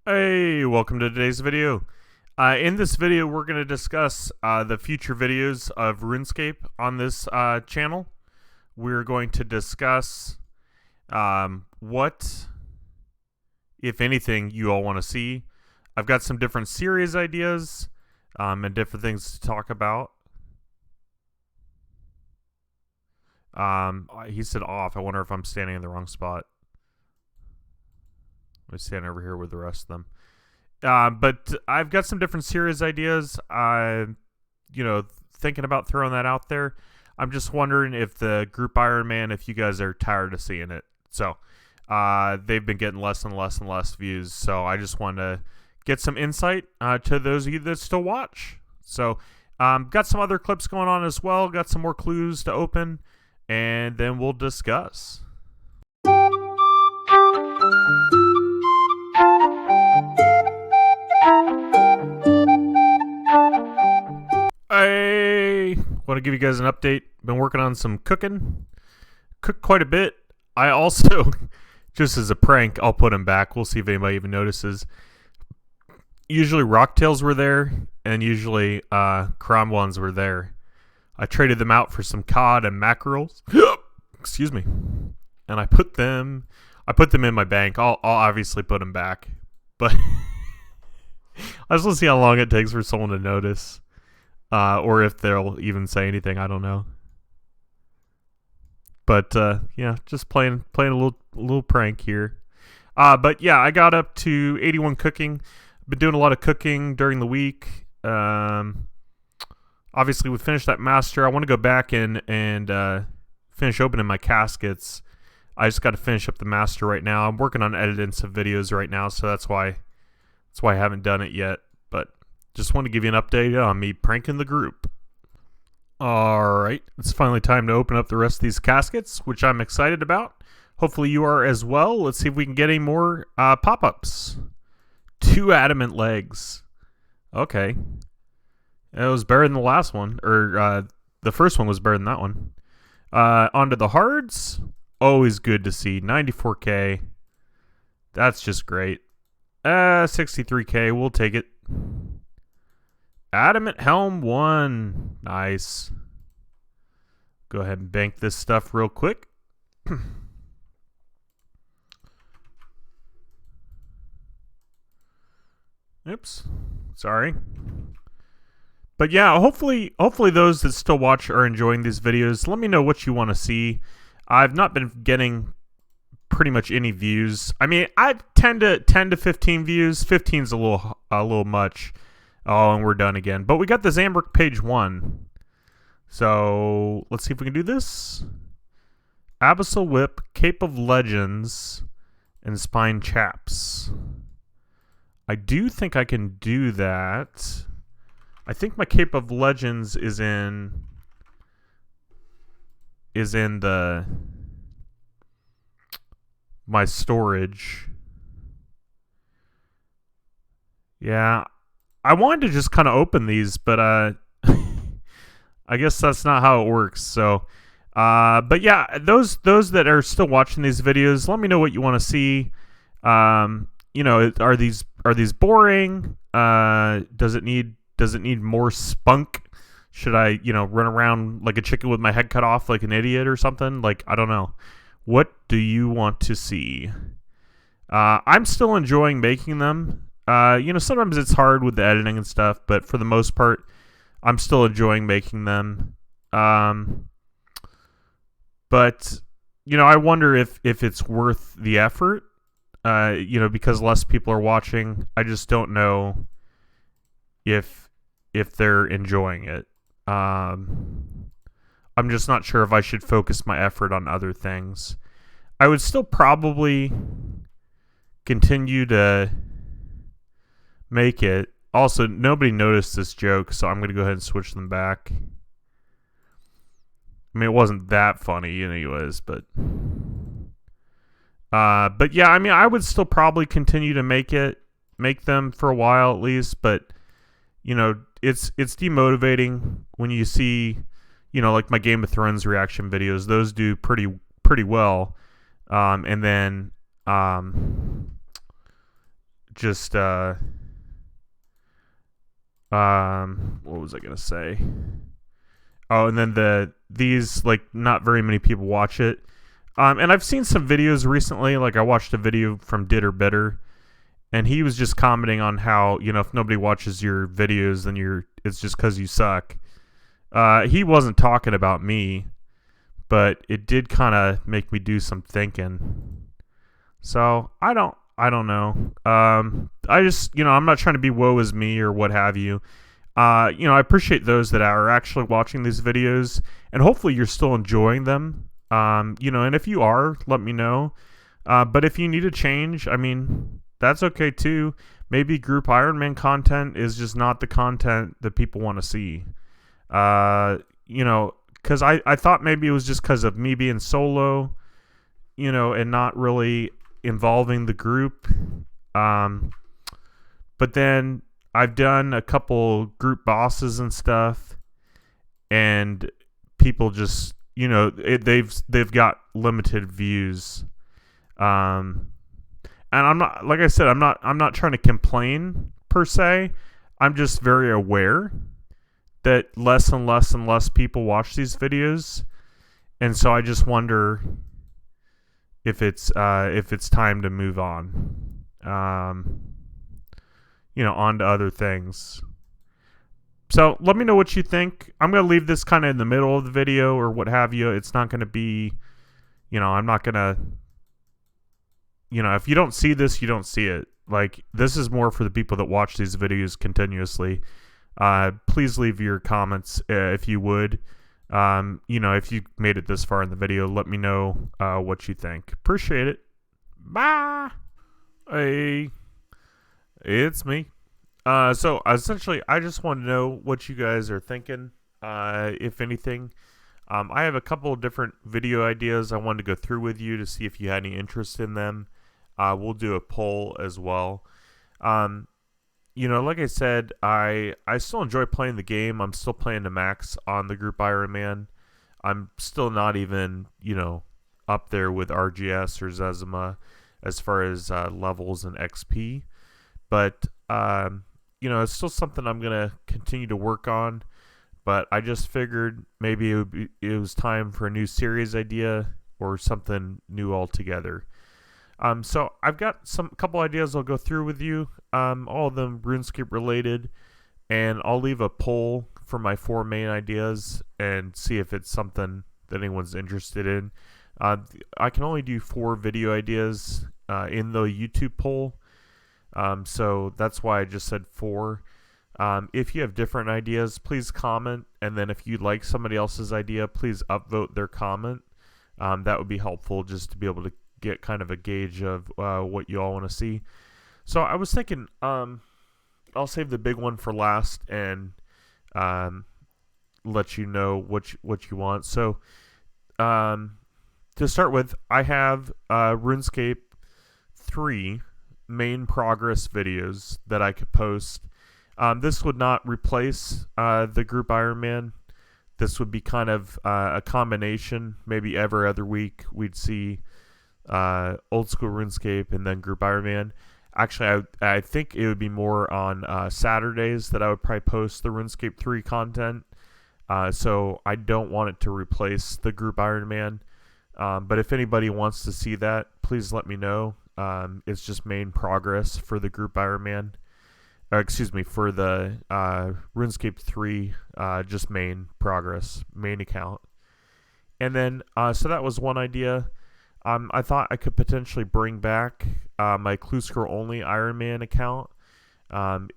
Hey, welcome to today's video. In this video, we're going to discuss the future videos of RuneScape on this channel. We're going to discuss what, if anything, you all want to see. I've got some different series ideas and different things to talk about. He said off. I wonder if I'm standing in the wrong spot. I stand over here with the rest of them. But I've got some different series ideas. Thinking about throwing that out there. I'm just wondering if the group Iron Man, if you guys are tired of seeing it. So, they've been getting less and less and less views. So I just want to get some insight to those of you that still watch. So, got some other clips going on as well. Got some more clues to open, and then we'll discuss. I want to give you guys an update. Been working on some cooking. Cooked quite a bit. I also, just as a prank, I'll put them back. We'll see if anybody even notices. Usually rocktails were there, and usually crom ones were there. I traded them out for some cod and mackerels. Excuse me. And I put them in my bank. I'll obviously put them back, but I just want to see how long it takes for someone to notice. Or if they'll even say anything, I don't know. But yeah, just playing a little prank here. But yeah, I got up to 81 cooking. Been doing a lot of cooking during the week. Obviously, we finished that master. I want to go back and finish opening my caskets. I just got to finish up the master right now. I'm working on editing some videos right now, so that's why I haven't done it yet. But just want to give you an update on me pranking the group. Alright, it's finally time to open up the rest of these caskets, which I'm excited about. Hopefully you are as well. Let's see if we can get any more pop-ups. 2 adamant legs. Okay. It was better than the last one. Or the first one was better than that one. Onto the hards. Always good to see. 94k. That's just great. 63k. We'll take it. Adamant Helm 1. Nice. Go ahead and bank this stuff real quick. Oops. Sorry. But yeah, hopefully those that still watch are enjoying these videos. Let me know what you want to see. I've not been getting pretty much any views. I mean, I 10 to 15 views. 15's a little much. Oh, and we're done again. But we got the Zambrick page 1. So, let's see if we can do this. Abyssal Whip, Cape of Legends, and Spine Chaps. I do think I can do that. I think my Cape of Legends is in my storage. Yeah. I wanted to just kind of open these, but I guess that's not how it works. So, but yeah, those that are still watching these videos, let me know what you want to see. Are these boring? Does it need more spunk? Should I, run around like a chicken with my head cut off like an idiot or something? Like, I don't know. What do you want to see? I'm still enjoying making them. Sometimes it's hard with the editing and stuff, but for the most part, I'm still enjoying making them. But, I wonder if it's worth the effort, because less people are watching. I just don't know if they're enjoying it. I'm just not sure if I should focus my effort on other things. I would still probably continue to make it. Also, nobody noticed this joke, so I'm going to go ahead and switch them back. I mean, it wasn't that funny anyways, but yeah, I mean, I would still probably continue to make them for a while at least, but it's demotivating when you see, like my Game of Thrones reaction videos. Those do pretty well, and then just what was I gonna say? Oh, and then these, like, not very many people watch it. And I've seen some videos recently. Like, I watched a video from Did or Better, and he was just commenting on how, if nobody watches your videos, then it's just because you suck. He wasn't talking about me, but it did kind of make me do some thinking. So I don't know. I just, I'm not trying to be woe is me or what have you. I appreciate those that are actually watching these videos, and hopefully you're still enjoying them. And if you are, let me know. But if you need a change, I mean, that's okay too. Maybe group Iron Man content is just not the content that people want to see. Because I thought maybe it was just because of me being solo, and not really involving the group. But then I've done a couple group bosses and stuff, and people just, they've got limited views. And I'm not, like I said, I'm not trying to complain per se. I'm just very aware that less and less and less people watch these videos, and so I just wonder if it's time to move on, on to other things. So let me know what you think. I'm gonna leave this kind of in the middle of the video or what have you. It's not gonna be, I'm not gonna, if you don't see this, you don't see it. Like, this is more for the people that watch these videos continuously. Please leave your comments if you would. If you made it this far in the video, let me know what you think. Appreciate it. Bye. Hey, it's me. So essentially, I just want to know what you guys are thinking, if anything. I have a couple of different video ideas I wanted to go through with you to see if you had any interest in them. We'll do a poll as well. Like I said, I still enjoy playing the game. I'm still playing to max on the group Iron Man. I'm still not even, up there with RGS or Zezima as far as levels and XP. But, it's still something I'm going to continue to work on. But I just figured maybe it was time for a new series idea or something new altogether. So I've got a couple ideas I'll go through with you, all of them RuneScape related, and I'll leave a poll for my 4 main ideas and see if it's something that anyone's interested in. I can only do 4 video ideas in the YouTube poll, so that's why I just said 4. If you have different ideas, please comment, and then if you like somebody else's idea, please upvote their comment. That would be helpful just to be able to get kind of a gauge of what you all want to see. So I was thinking I'll save the big one for last and let you know what you want. So to start with, I have RuneScape 3 main progress videos that I could post. This would not replace the group Iron Man. This would be kind of a combination. Maybe every other week we'd see old school RuneScape and then group Iron Man. Actually, I think it would be more on Saturdays that I would probably post the RuneScape 3 content. So I don't want it to replace the group Iron Man. But if anybody wants to see that, please let me know. It's just main progress for the group Iron Man. For the RuneScape 3, just main progress, main account. And then, so that was one idea. I thought I could potentially bring back my Clue Scroll only Iron Man account.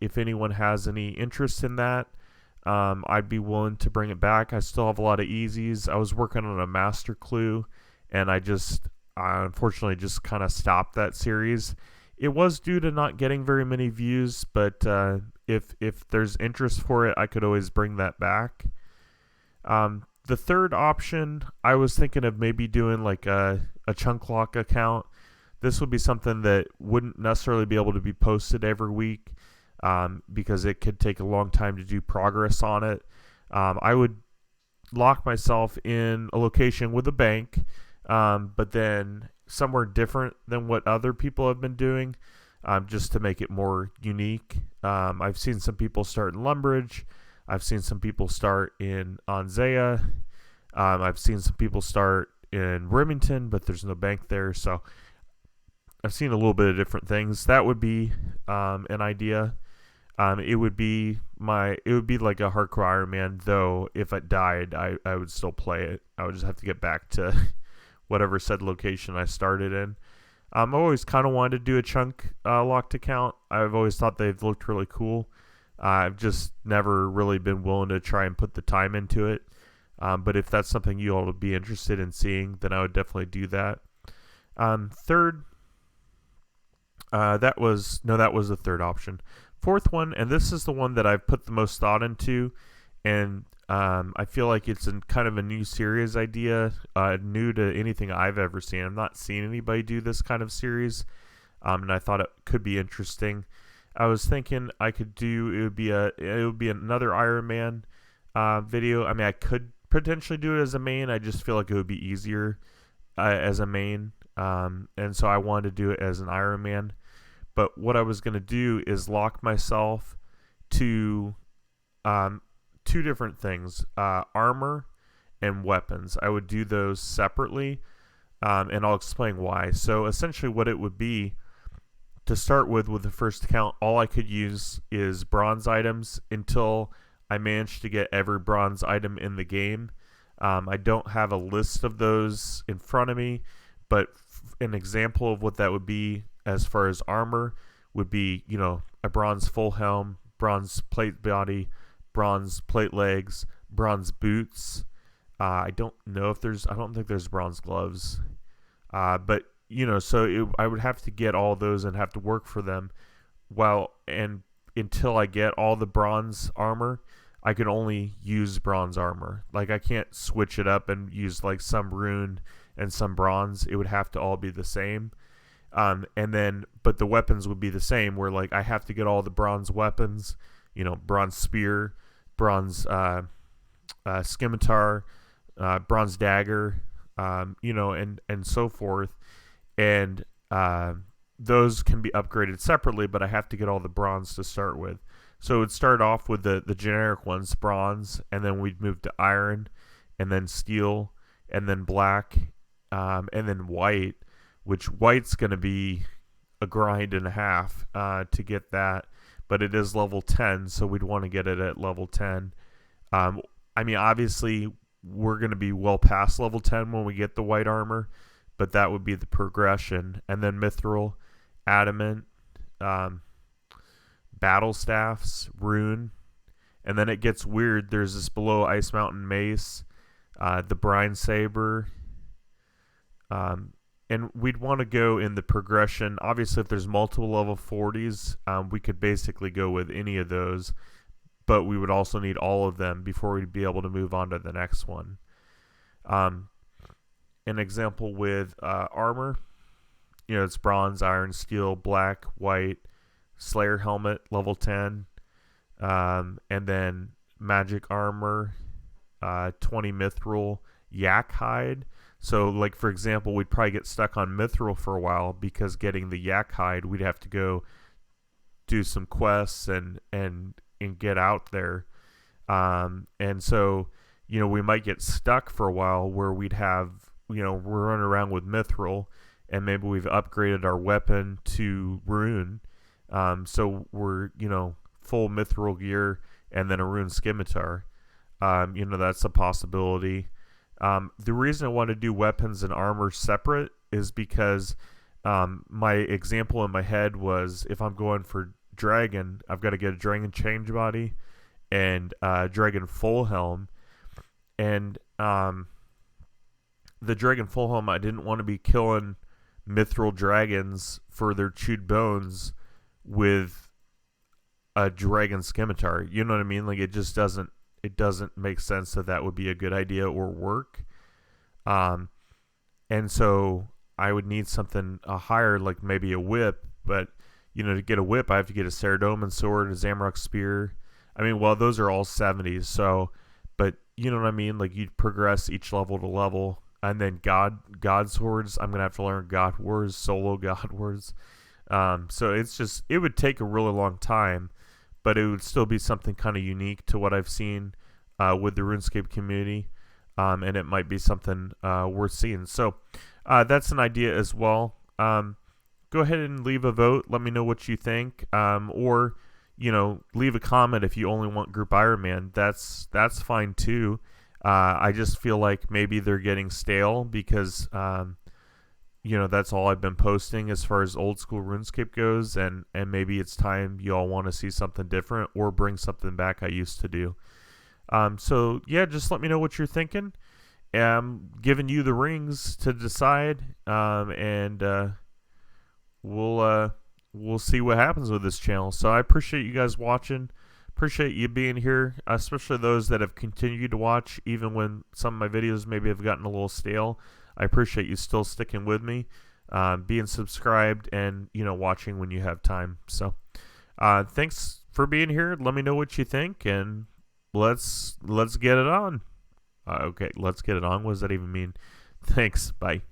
If anyone has any interest in that, I'd be willing to bring it back. I still have a lot of easies. I was working on a master clue, and I unfortunately just kind of stopped that series. It was due to not getting very many views, but if there's interest for it, I could always bring that back. The third option, I was thinking of maybe doing like a chunk lock account. This would be something that wouldn't necessarily be able to be posted every week because it could take a long time to do progress on it. I would lock myself in a location with a bank, but then somewhere different than what other people have been doing. just to make it more unique. I've seen some people start in Lumbridge. I've seen some people start in Onzea. I've seen some people start in Remington, but there's no bank there. So I've seen a little bit of different things. That would be an idea. It would be like a hardcore Iron Man, though if it died, I would still play it. I would just have to get back to whatever said location I started in. I've always kind of wanted to do a chunk locked account. I've always thought they've looked really cool. I've just never really been willing to try and put the time into it. But if that's something you all would be interested in seeing, then I would definitely do that. Third, that was the third option. Fourth one, and this is the one that I've put the most thought into, and I feel like it's kind of a new series idea, new to anything I've ever seen. I've not seen anybody do this kind of series, and I thought it could be interesting. I was thinking it would be another Iron Man video. I mean, I could potentially do it as a main. I just feel like it would be easier as a main, and so I wanted to do it as an Iron Man. But what I was going to do is lock myself to two different things, armor and weapons. I would do those separately, and I'll explain why. So essentially what it would be, to start with the first account, all I could use is bronze items until I managed to get every bronze item in the game. I don't have a list of those in front of me, but an example of what that would be as far as armor would be, a bronze full helm, bronze plate body, bronze plate legs, bronze boots. I don't think there's bronze gloves. But I would have to get all those and have to work for them. Until I get all the bronze armor, I can only use bronze armor. Like, I can't switch it up and use like some rune and some bronze. It would have to all be the same. But the weapons would be the same, where like I have to get all the bronze weapons, bronze spear, bronze scimitar, bronze dagger, and so forth. And those can be upgraded separately, but I have to get all the bronze to start with. So it would start off with the generic ones, bronze, and then we'd move to iron, and then steel, and then black, and then white, which white's going to be a grind and a half to get that. But it is level 10, so we'd want to get it at level 10. Obviously, we're going to be well past level 10 when we get the white armor, but that would be the progression. And then mithril, adamant, battle staffs, rune, and then it gets weird. There's this below Ice Mountain mace, the brine saber, and we'd want to go in the progression. Obviously, if there's multiple level 40s, we could basically go with any of those, but we would also need all of them before we'd be able to move on to the next one. An example with armor, it's bronze, iron, steel, black, white, Slayer helmet, level 10, and then magic armor, 20 mithril, yak hide. So, like, for example, we'd probably get stuck on mithril for a while, because getting the yak hide, we'd have to go do some quests and get out there. And so, we might get stuck for a while where we'd have, we're running around with mithril, and maybe we've upgraded our weapon to rune. So we're, full mithril gear and then a rune scimitar. That's a possibility. The reason I want to do weapons and armor separate is because my example in my head was, if I'm going for dragon, I've got to get a dragon change body and dragon full helm. And the dragon full helm, I didn't want to be killing mithril dragons for their chewed bones with a dragon scimitar. You know what I mean? Like, it just doesn't make sense that would be a good idea or work. And so I would need something higher, like maybe a whip. But to get a whip, I have to get a Ceradoman sword, a Zamrock spear. Those are all 70s. So, but you know what I mean? Like, you'd progress each level to level. And then God swords, I'm gonna have to learn God Wars, solo God Wars. So it would take a really long time, but it would still be something kind of unique to what I've seen with the RuneScape community, and it might be something worth seeing. So that's an idea as well. Go ahead and leave a vote. Let me know what you think, or leave a comment if you only want Group Iron Man. That's fine too. I just feel like maybe they're getting stale because that's all I've been posting as far as old school RuneScape goes, and maybe it's time you all want to see something different or bring something back I used to do. So yeah, just let me know what you're thinking. I'm giving you the rings to decide, and we'll see what happens with this channel. So I appreciate you guys watching. Appreciate you being here, especially those that have continued to watch even when some of my videos maybe have gotten a little stale. I appreciate you still sticking with me, being subscribed, and watching when you have time. So thanks for being here. Let me know what you think, and let's get it on. Okay, let's get it on. What does that even mean? Thanks. Bye.